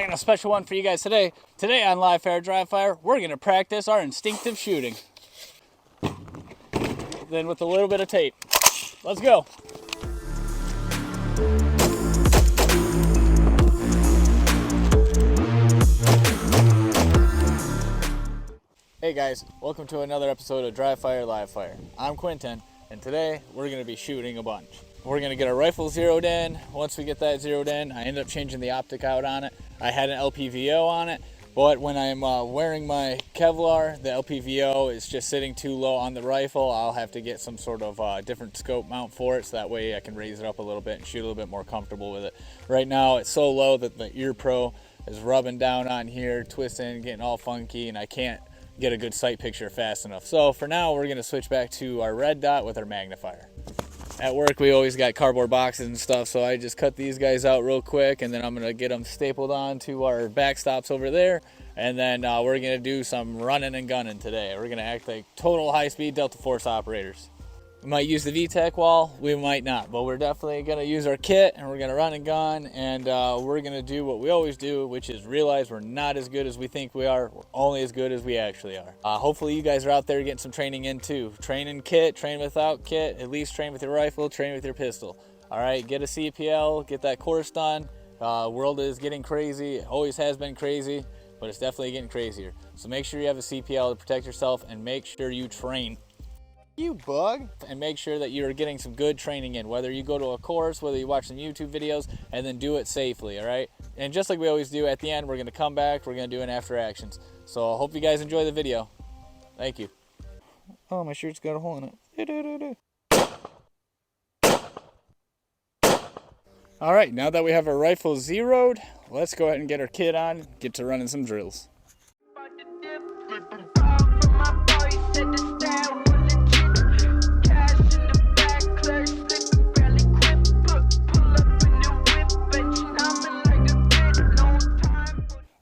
I got a special one for you guys today. Today on Live Fire Dry Fire, we're going to practice our instinctive shooting. Then with a little bit of tape. Let's go. Hey guys, welcome to another episode of Dry Fire Live Fire. I'm Quinton, and today we're going to be shooting a bunch. We're going to get our rifle zeroed in. Once we get that zeroed in, I end up changing the optic out on it. I had an LPVO on it, but when I'm wearing my Kevlar, the LPVO is just sitting too low on the rifle. I'll have to get some sort of different scope mount for it, so that way I can raise it up a little bit and shoot a little bit more comfortable with it. Right now it's so low that the ear pro is rubbing down on here, twisting, getting all funky, and I can't get a good sight picture fast enough. So for now, we're gonna switch back to our red dot with our magnifier. At work, we always got cardboard boxes and stuff, so I just cut these guys out real quick, and then I'm gonna get them stapled on to our backstops over there, and then we're gonna do some running and gunning today. We're gonna act like total high-speed Delta Force operators. We might use the VTAC wall, we might not, but we're definitely gonna use our kit, and we're gonna run and gun, and we're gonna do what we always do, which is realize we're not as good as we think we are. We're only as good as we actually are. Hopefully you guys are out there getting some training in too. Train in kit, train without kit, at least train with your rifle, train with your pistol. All right, get a CPL, get that course done. World is getting crazy, it always has been crazy, but it's definitely getting crazier. So make sure you have a CPL to protect yourself, and make sure you train. You bug. And make sure that you're getting some good training in, whether you go to a course, whether you watch some YouTube videos, and then do it safely, all right? And just like we always do at the end, we're gonna come back, we're gonna do an after actions. So I hope you guys enjoy the video. Thank you. Oh, my shirt's got a hole in it. All right, now that we have our rifle zeroed, let's go ahead and get our kit on, get to running some drills.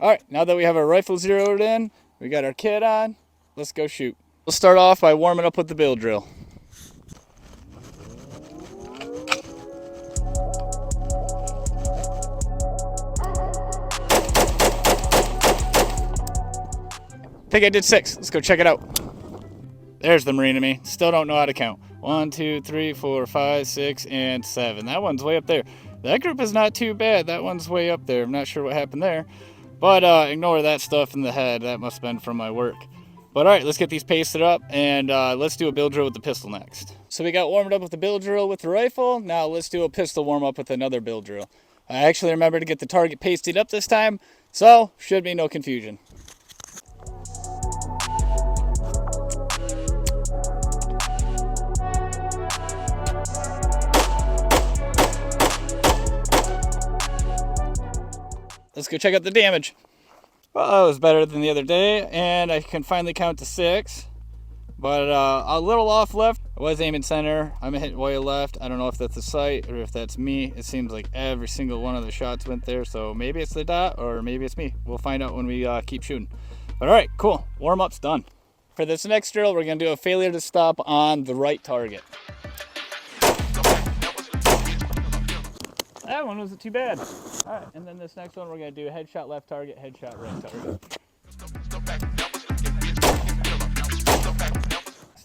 All right, now that we have our rifle zeroed in, we got our kit on, let's go shoot. We'll start off by warming up with the bill drill. I think I did 6. Let's go check it out. There's the Marine in me. Still don't know how to count. 1, 2, 3, 4, 5, 6, and 7. That one's way up there. That group is not too bad. That one's way up there. I'm not sure what happened there. But ignore that stuff in the head. That must have been from my work. But all right, let's get these pasted up, and let's do a bill drill with the pistol next. So we got warmed up with the bill drill with the rifle. Now let's do a pistol warm up with another bill drill. I actually remember to get the target pasted up this time, so should be no confusion. Let's go check out the damage. Well, it was better than the other day, and I can finally count to 6. But a little off left. I was aiming center. I'm hitting way left. I don't know if that's the sight or if that's me. It seems like every single one of the shots went there, so maybe it's the dot or maybe it's me. We'll find out when we keep shooting. But all right, cool. Warm-up's done. For this next drill, we're going to do a failure to stop on the right target. That one wasn't too bad. All right, and then this next one, we're gonna do headshot left target, headshot right target.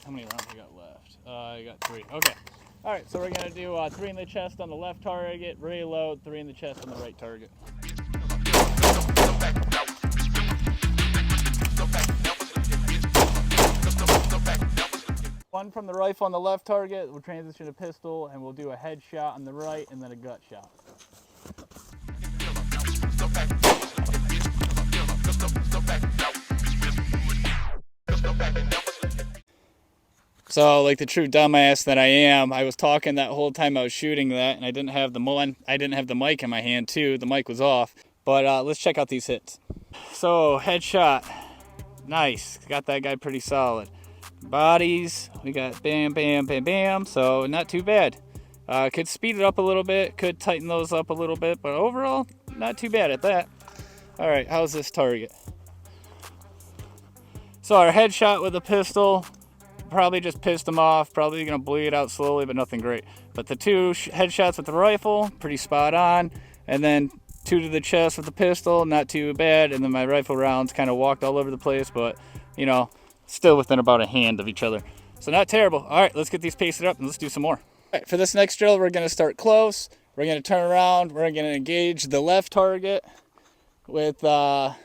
How many rounds I got left? I got 3, okay. All right, so we're gonna do 3 in the chest on the left target, reload, 3 in the chest on the right target. One from the rifle on the left target, we'll transition to pistol, and we'll do a headshot on the right and then a gut shot. So, like the true dumbass that I am, I was talking that whole time I was shooting that, and I didn't have the mic in my hand too. The mic was off. But let's check out these hits. So, headshot, nice. Got that guy pretty solid. Bodies, we got bam, bam, bam, bam, so not too bad. Could speed it up a little bit, could tighten those up a little bit, but overall, not too bad at that. All right, how's this target? So our headshot with the pistol, probably just pissed him off, probably gonna bleed out slowly, but nothing great. But the 2 headshots with the rifle, pretty spot on. And then 2 to the chest with the pistol, not too bad. And then my rifle rounds kind of walked all over the place, but you know, still within about a hand of each other. So not terrible. All right, let's get these pasted up and let's do some more. All right, for this next drill, we're gonna start close. We're gonna turn around. We're gonna engage the left target with a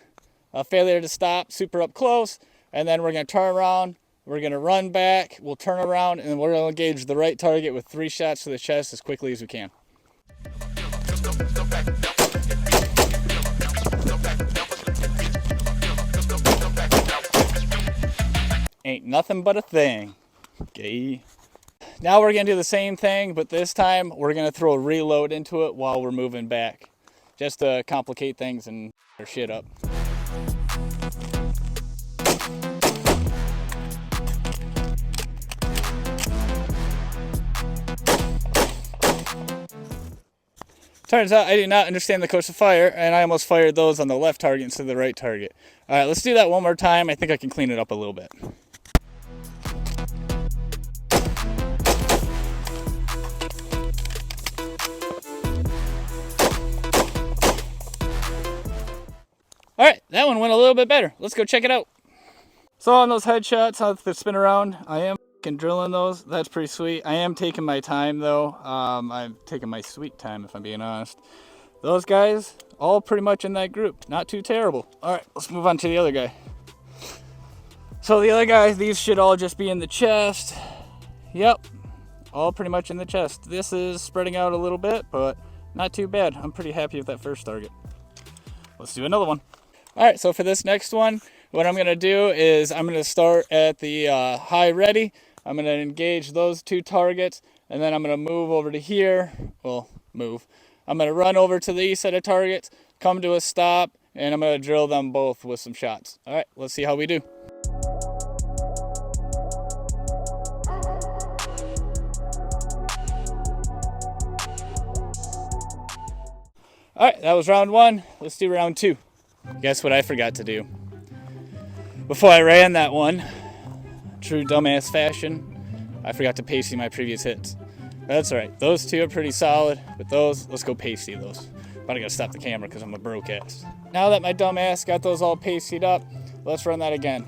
failure to stop, super up close. And then we're gonna turn around. We're gonna run back. We'll turn around and we're gonna engage the right target with 3 shots to the chest as quickly as we can. Ain't nothing but a thing. Okay. Now we're gonna do the same thing, but this time we're gonna throw a reload into it while we're moving back, just to complicate things and their shit up. Turns out I did not understand the course of fire, and I almost fired those on the left target instead of the right target. All right, let's do that one more time. I think I can clean it up a little bit. All right, that one went a little bit better. Let's go check it out. So on those headshots, on the spin around, I am drilling those. That's pretty sweet. I am taking my time though. I'm taking my sweet time if I'm being honest. Those guys, all pretty much in that group. Not too terrible. All right, let's move on to the other guy. So the other guys, these should all just be in the chest. Yep, all pretty much in the chest. This is spreading out a little bit, but not too bad. I'm pretty happy with that first target. Let's do another one. All right, so for this next one, what I'm gonna do is I'm gonna start at the high ready. I'm gonna engage those 2 targets, and then I'm gonna move over to here. Well, move. I'm gonna run over to the east set of targets, come to a stop, and I'm gonna drill them both with some shots. All right, let's see how we do. All right, that was round 1. Let's do round 2. Guess what I forgot to do? Before I ran that one, true dumbass fashion, I forgot to pasty my previous hits. That's all right. Those 2 are pretty solid, but those, let's go pasty those. But I gotta stop the camera because I'm a broke ass. Now that my dumbass got those all pastied up, let's run that again.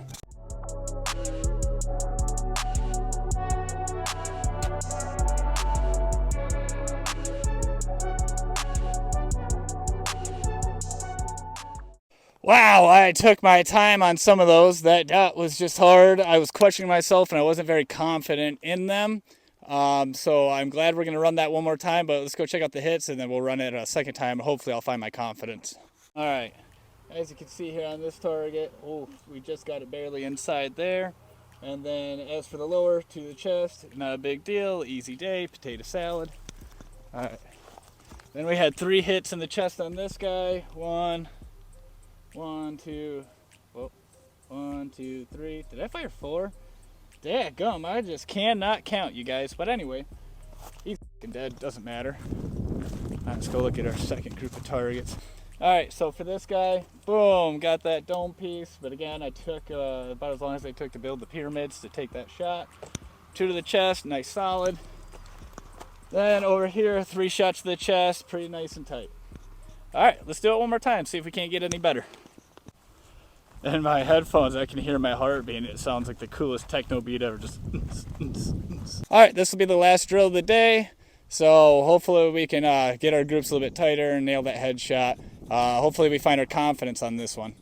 Wow, I took my time on some of those. That was just hard. I was questioning myself and I wasn't very confident in them. So I'm glad we're going to run that one more time, but let's go check out the hits and then we'll run it a second time. Hopefully I'll find my confidence. All right, as you can see here on this target, we just got it barely inside there. And then as for the lower to the chest, not a big deal, easy day, potato salad. All right, then we had 3 hits in the chest on this guy. 1, 2, 3. Did I fire 4? Dadgum, I just cannot count, you guys. But anyway, he's dead, doesn't matter. Let's go look at our second group of targets. All right, so for this guy, boom, got that dome piece. But again, I took about as long as they took to build the pyramids to take that shot. 2 to the chest, nice solid. Then over here, 3 shots to the chest, pretty nice and tight. All right, let's do it one more time, see if we can't get any better. In my headphones, I can hear my heart beating. It sounds like the coolest techno beat ever. Just. All right, this will be the last drill of the day. So hopefully we can get our groups a little bit tighter and nail that headshot. Hopefully we find our confidence on this one.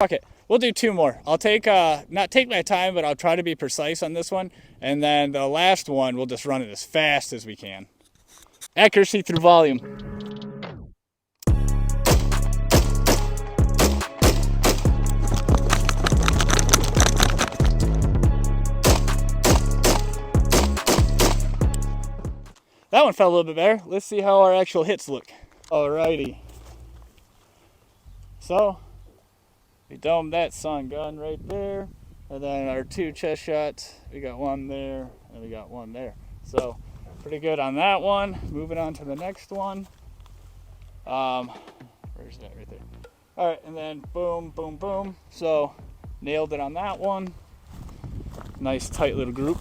Okay, we'll do 2 more. I'll take, not take my time, but I'll try to be precise on this one. And then the last one, we'll just run it as fast as we can. Accuracy through volume. That one felt a little bit better. Let's see how our actual hits look. Alrighty. So, we domed that sun gun right there. And then our 2 chest shots, we got 1 there, and we got 1 there. So, pretty good on that one. Moving on to the next one. Where's that? Right there. Alright, and then boom, boom, boom. So, nailed it on that one. Nice tight little group.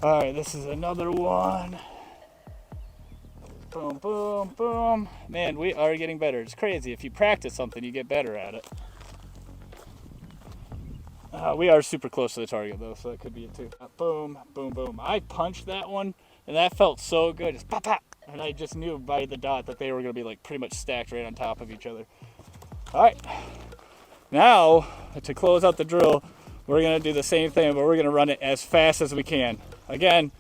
Alright, this is another one. Boom, boom, boom. Man, we are getting better. It's crazy. If you practice something, you get better at it. We are super close to the target, though, so that could be it, too. Boom, boom, boom. I punched that one, and that felt so good. Just pop, pop. And I just knew by the dot that they were going to be, like, pretty much stacked right on top of each other. All right. Now, to close out the drill, we're going to do the same thing, but we're going to run it as fast as we can. Again,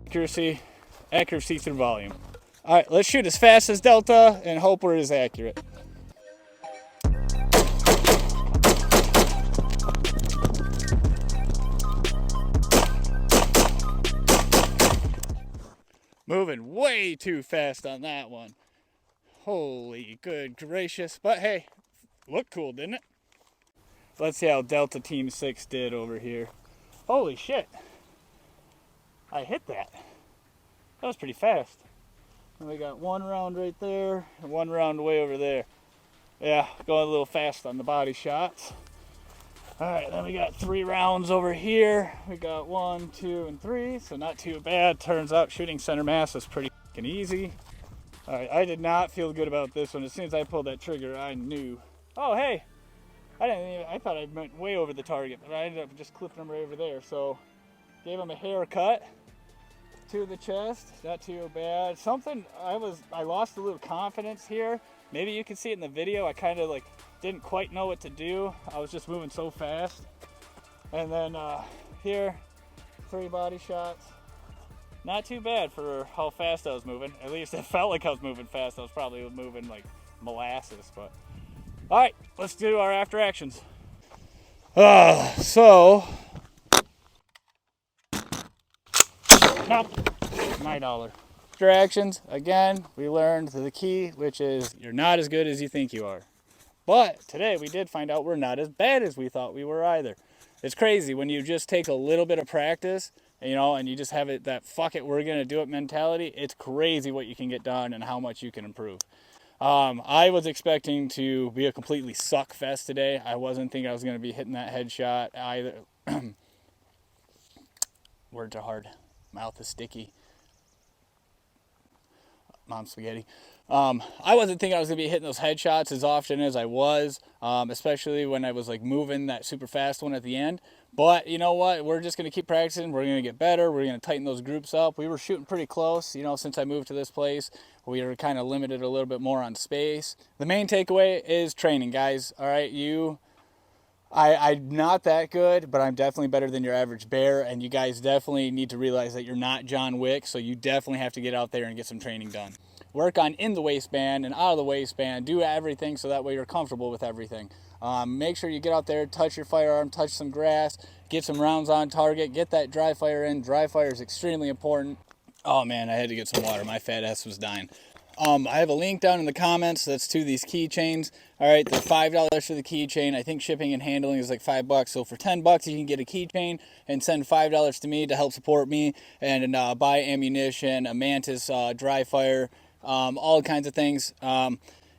accuracy through volume. All right, let's shoot as fast as Delta and hope we're as accurate. Moving way too fast on that one. Holy good gracious. But hey, looked cool, didn't it? Let's see how Delta Team 6 did over here. Holy shit. I hit that. That was pretty fast. And we got one round right there and one round way over there. Yeah, going a little fast on the body shots. All right, then we got 3 rounds over here. We got 1, 2, and 3, so not too bad. Turns out shooting center mass is pretty fucking easy. All right, I did not feel good about this one. As soon as I pulled that trigger, I knew. Oh, hey, I thought I went way over the target, but I ended up just clipping him right over there. So gave him a haircut to the chest. Not too bad. I lost a little confidence here. Maybe you can see it in the video. I kind of like didn't quite know what to do. I was just moving so fast. And then here, 3 body shots. Not too bad for how fast I was moving. At least it felt like I was moving fast. I was probably moving like molasses. But all right, let's do our after actions. So nope, $9. After actions, again, we learned the key, which is you're not as good as you think you are. But today we did find out we're not as bad as we thought we were either. It's crazy when you just take a little bit of practice, you know, and you just have it that fuck it, we're gonna do it mentality. It's crazy what you can get done and how much you can improve. I was expecting to be a completely suck fest today. I wasn't thinking I was gonna be hitting that headshot either. Words are hard. Mouth is sticky. Mom spaghetti. I wasn't thinking I was gonna be hitting those headshots as often as I was, especially when I was like moving that super fast one at the end. But you know what? We're just gonna keep practicing. We're gonna get better. We're gonna tighten those groups up. We were shooting pretty close, you know, since I moved to this place. We were kind of limited a little bit more on space. The main takeaway is training, guys. All right, I'm not that good, but I'm definitely better than your average bear, and you guys definitely need to realize that you're not John Wick, so you definitely have to get out there and get some training done. Work on in the waistband and out of the waistband. Do everything so that way you're comfortable with everything. Make sure you get out there, touch your firearm, touch some grass, get some rounds on target, get that dry fire in. Dry fire is extremely important. Oh man, I had to get some water. My fat ass was dying. I have a link down in the comments that's to these keychains. All right, they're $5 for the keychain. I think shipping and handling is like $5. So for $10, you can get a keychain and send $5 to me to help support me and buy ammunition, a Mantis dry fire, all kinds of things.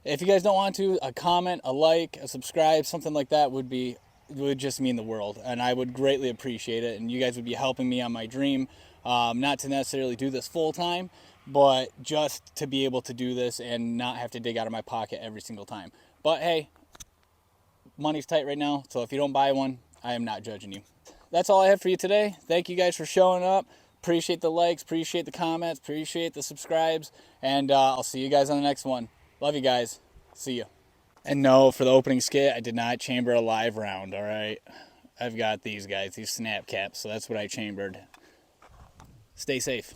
If you guys don't want to, a comment, a like, a subscribe, something like that would just mean the world, and I would greatly appreciate it. And you guys would be helping me on my dream, not to necessarily do this full time, but just to be able to do this and not have to dig out of my pocket every single time. But hey, money's tight right now, so if you don't buy one, I am not judging you. That's all I have for you today. Thank you guys for showing up. Appreciate the likes, appreciate the comments, appreciate the subscribes, and I'll see you guys on the next one. Love you guys. See you. And no, for the opening skit, I did not chamber a live round, all right? I've got these guys, these snap caps, so that's what I chambered. Stay safe.